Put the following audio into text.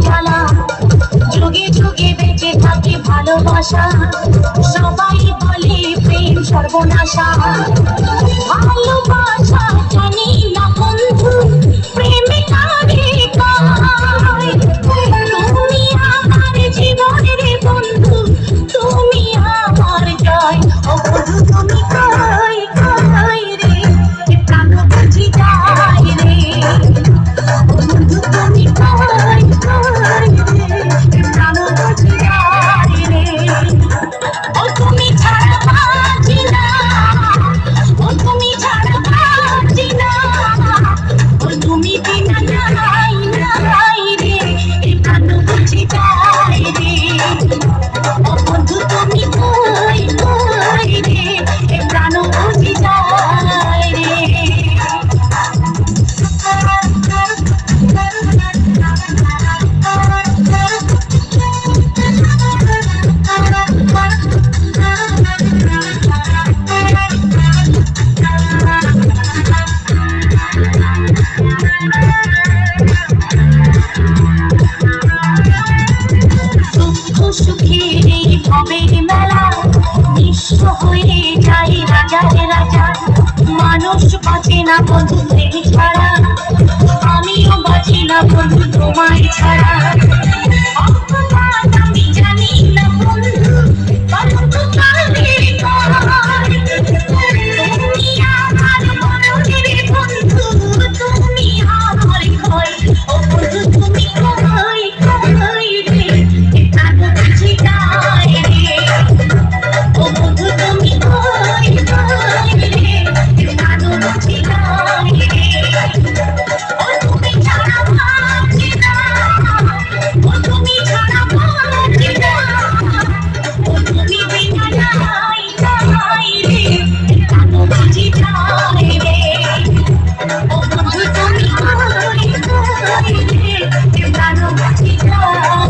জ্বালা যুগে যুগে বেঁচে থাকে ভালোবাসা সবাই বলে প্রেম সর্বনাশা ভালোবাসা জানি না বন্ধু প্রেমে কারে কয় তুমি আমার জীবনের বন্ধু তুমি আমার জয় ও বন্ধু তুমি কই কই রে প্রাণ বুঝি যায় রে বন্ধু তুমি কই কই রে প্রাণ বুঝি যায় রে ও তুমি ছাড়া বাঁচি না ও তুমি ছাড়া বাঁচি না ও তুমি বিনা নাই নাই রে প্রাণ বুঝি যায় রে ও বন্ধু তুমি কই কই রে প্রাণ বুঝি যায় রে সুখের এই ভবের মেলা নিঃস্ব হয়ে যায় রাজার রাজা মানুষ বাঁচে না বন্ধু প্রেম ছাড়া আমিও বাঁচি না বন্ধু তোমায় ছাড়া আমি জানি না বন্ধু বন্ধু কালে তুমি আমার মনের বন্ধু তুমি আমার ভয় ও বন্ধু তুমি কই কই রে প্রাণ বুঝি যায় রে ও বন্ধু তুমি কই কই রে প্রাণ বুঝি যায় রে ও তুমি ছাড়া বাঁচি না ও তুমি ছাড়া বাঁচি না ও তুমি বিনা নাই নাই রে প্রাণ বুঝি যায় রে ও বন্ধু তুমি কই কই রে প্রাণ বুঝি যায়